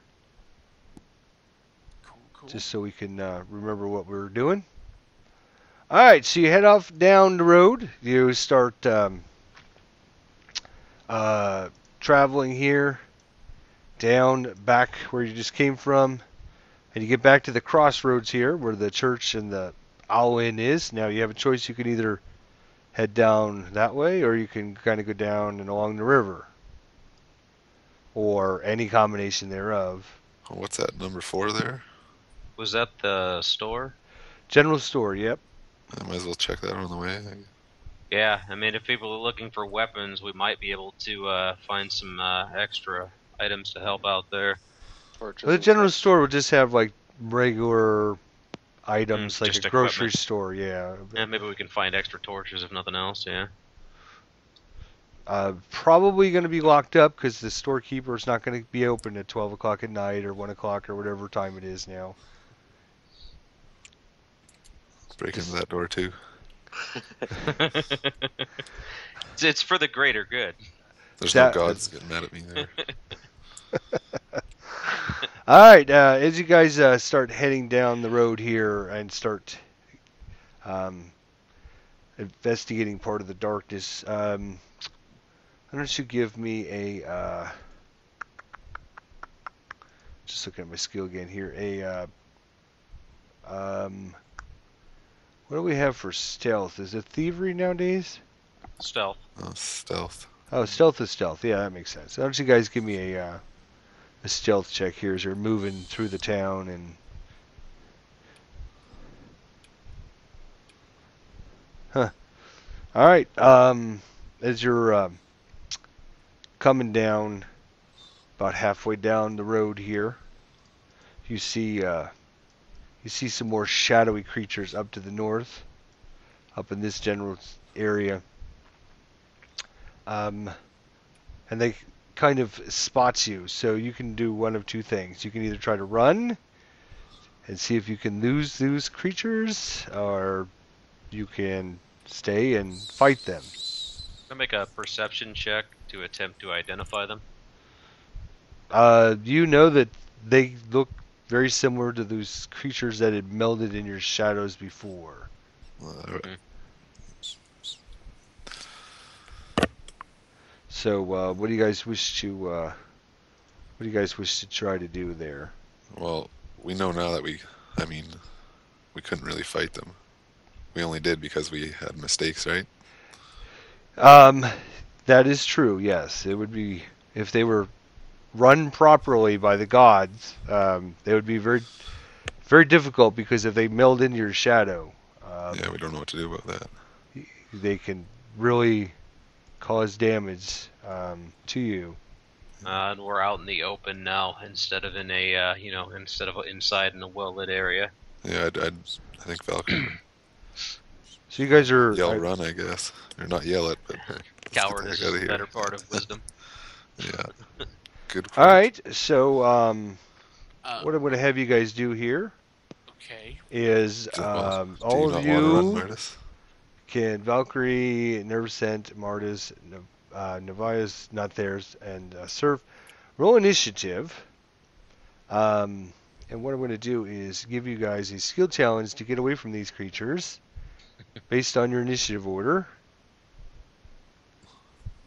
Cool. just so we can remember what we were doing. All right, so you head off down the road. You start traveling here down back where you just came from, and you get back to the crossroads here where the church and the Owl Inn is. Now you have a choice. You can either head down that way, or you can kind of go down and along the river, or any combination thereof. Oh, what's that, number 4 there? Was that the store? General store, yep. I might as well check that on the way. Yeah, I mean, if people are looking for weapons, we might be able to find some extra items to help out there. Torches Well, the and general stuff. store will just have like regular items, like just a grocery equipment. store, yeah. Yeah, maybe we can find extra torches if nothing else, yeah. Probably going to be locked up because the storekeeper is not going to be open at 12 o'clock at night or 1 o'clock or whatever time it is now. Break into that door too. It's for the greater good. There's That- no gods getting mad at me there. All right, as you guys start heading down the road here and start investigating part of the darkness, why don't you give me a just looking at my skill again here, what do we have for stealth? Is it thievery nowadays? Stealth. Oh, stealth. Oh, stealth is stealth. Yeah, that makes sense. Why don't you guys give me a a stealth check here as you're moving through the town and. Huh. All right. As you're coming down, about halfway down the road here, you see some more shadowy creatures up to the north, up in this general area. And they kind of spots you, so you can do one of two things. You can either try to run and see if you can lose those creatures, or you can stay and fight them. Can I make a perception check to attempt to identify them? You know that they look very similar to those creatures that had melded in your shadows before. So, what do you guys wish to try to do there? Well, we know now that we couldn't really fight them. We only did because we had mistakes, right? That is true. Yes, it would be if they were run properly by the gods. They would be very, very difficult because if they meld into your shadow, Yeah, we don't know what to do about that. they can really cause damage to you. And we're out in the open now instead of in a instead of inside in a well-lit area. Yeah, I think Valkyrie So you guys are yell run, I guess, or not yell it, but Cowardice get the heck is outta the here. better part of wisdom. Yeah, good. all right. So what I'm going to Uh, have you guys do here okay. is Do you all not of want to run, you Martis? can Valkyrie, Nervcent, Martis, Nevias, not theirs, and Surf roll initiative. And what I'm going to do is give you guys a skill challenge to get away from these creatures based on your initiative order.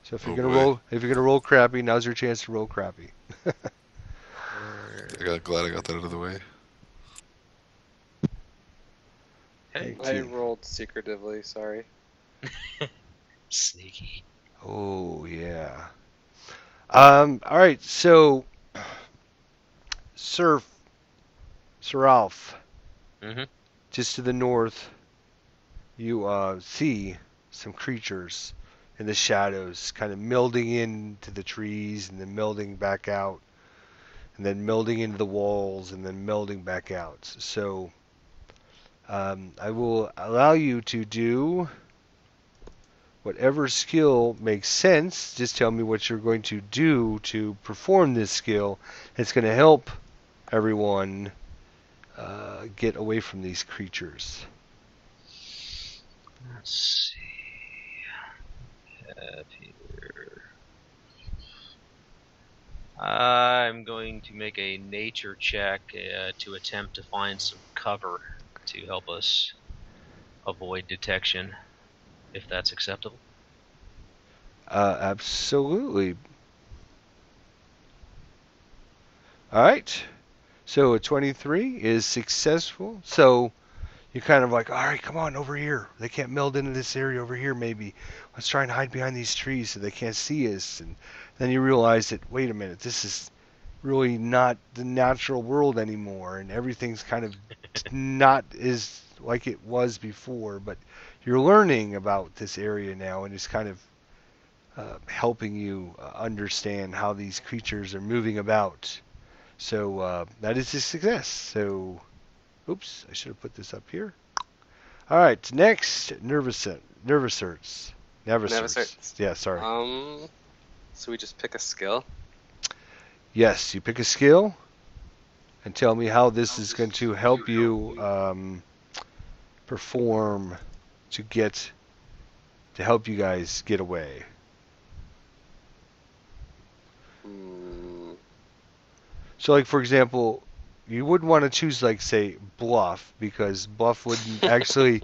So if you're gonna roll crappy, now's your chance to roll crappy. Glad I got that out of the way. Hey, I rolled secretively, sorry. sneaky. Oh yeah. All right. So, Sir Ralph, Mm-hmm. just to the north, you see some creatures in the shadows, kind of melding into the trees and then melding back out, and then melding into the walls and then melding back out. So, I will allow you to do whatever skill makes sense. Just tell me what you're going to do to perform this skill. It's going to help everyone get away from these creatures. Let's see. Have here. I'm going to make a nature check to attempt to find some cover to help us avoid detection, if that's acceptable. Absolutely. All right. So a 23 is successful. So you're kind of like, all right, come on over here. They can't meld into this area over here. Maybe let's try and hide behind these trees so they can't see us. And then you realize that, wait a minute, this is really not the natural world anymore, and everything's kind of not as like it was before. But you're learning about this area now, and it's kind of helping you understand how these creatures are moving about. So that is a success. So, oops, I should have put this up here. All right, next, Nervous Hurts. Yeah, sorry. So we just pick a skill. Yes, you pick a skill and tell me how this is going to help you perform to help you guys get away. So, like, for example, you wouldn't want to choose, like, say, bluff, because bluff wouldn't actually...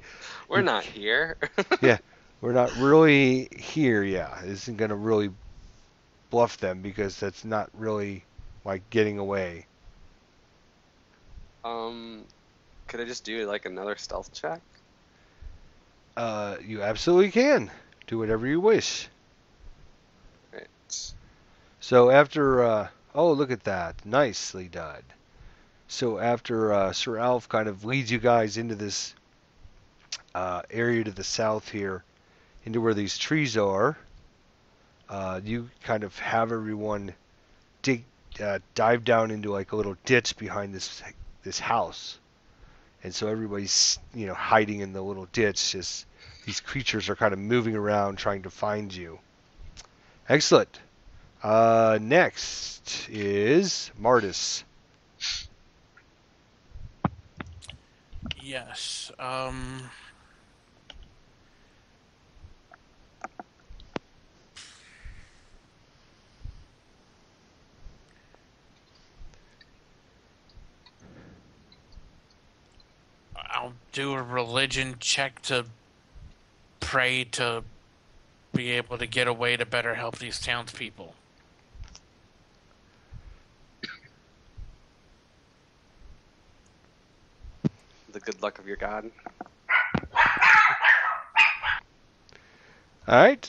We're not here. Yeah, we're not really here, yeah. It isn't going to really bluff them, because that's not really, like, getting away. Could I just do, like, another stealth check? You absolutely can. Do whatever you wish. Right. So after Oh, look at that. Nicely done. So after Sir Alf kind of leads you guys into this area to the south here, into where these trees are, you kind of have everyone dive down into like a little ditch behind this house, and so everybody's hiding in the little ditch as these creatures are kind of moving around trying to find you. Excellent. Next is Martis. Yes. I'll do a religion check to pray to be able to get away to better help these townspeople. The good luck of your god. All right.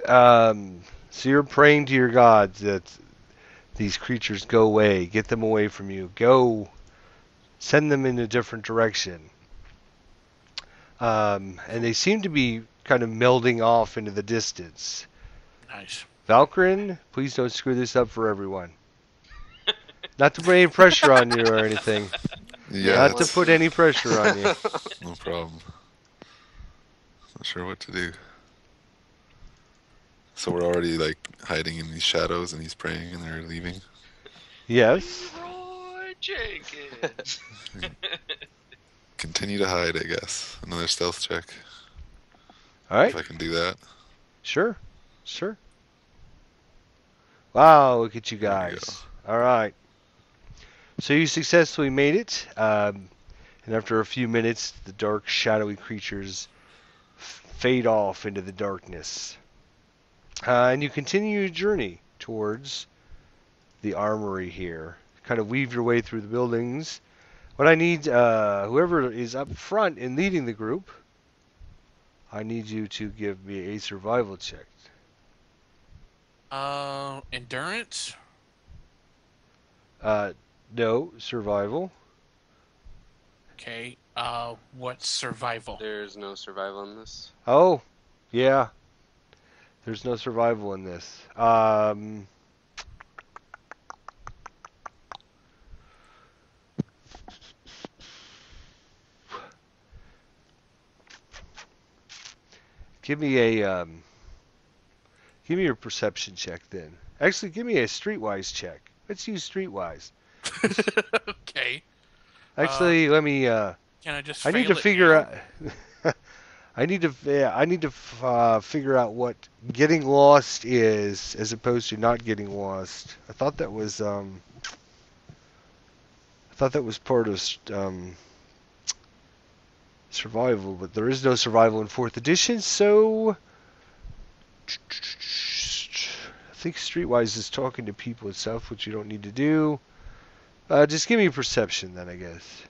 So you're praying to your gods that these creatures go away, get them away from you, go, send them in a different direction. And they seem to be kind of melding off into the distance. Nice. Valkyrin, please don't screw this up for everyone. Not to put any pressure on you or anything. Yeah, Not to it's put any pressure on you. no problem. Not sure what to do. So we're already like hiding in these shadows, and he's praying, and they're leaving. Yes. Leroy Jenkins. Continue to hide, I guess. Another stealth check. All right. If I can do that. Sure. Sure. Wow, look at you There we guys. All right. So you successfully made it. And after a few minutes, the dark, shadowy creatures fade off into the darkness. And you continue your journey towards the armory here. Kind of weave your way through the buildings. What I need, whoever is up front in leading the group, I need you to give me a survival check. Endurance? No, survival. Okay. What's survival? There's no survival in this. Oh, yeah. There's no survival in this. Give me your perception check then. Actually, give me a streetwise check. Let's use streetwise. Okay. Actually, let me. Can I just? I need to fail it figure now? out. I need to figure out what getting lost is as opposed to not getting lost. I thought that was part of survival, but there is no survival in 4th edition, so I think Streetwise is talking to people itself, which you don't need to do. Just give me perception then, I guess,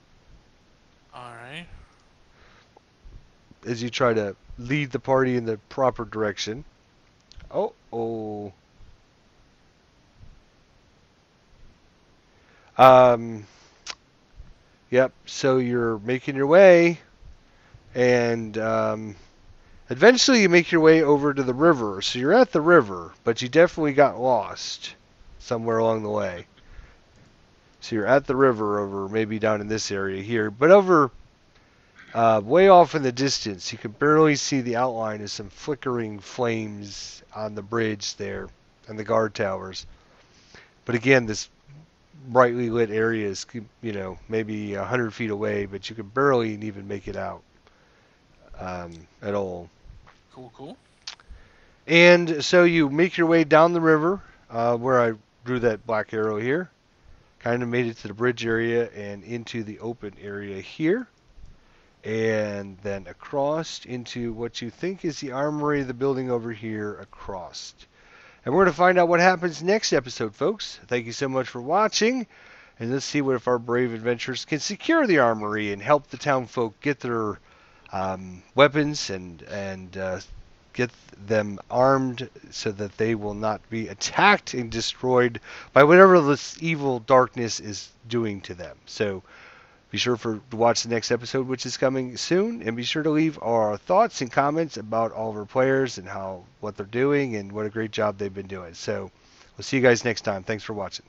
All right. as you try to lead the party in the proper direction. Oh. Yep, so you're making your way, and eventually you make your way over to the river. So you're at the river, but you definitely got lost somewhere along the way. So you're at the river over maybe down in this area here, but over way off in the distance, you can barely see the outline of some flickering flames on the bridge there and the guard towers. But again, this brightly lit area is, maybe 100 feet away, but you can barely even make it out at all. Cool. And so you make your way down the river, where I drew that black arrow here. Kind of made it to the bridge area and into the open area here. And then across into what you think is the armory, the building over here across. And we're going to find out what happens next episode, folks. Thank you so much for watching. And let's see what if our brave adventurers can secure the armory and help the town folk get their weapons and get them armed so that they will not be attacked and destroyed by whatever this evil darkness is doing to them. So be sure to watch the next episode, which is coming soon, and be sure to leave our thoughts and comments about all of our players and what they're doing and what a great job they've been doing. So we'll see you guys next time. Thanks for watching.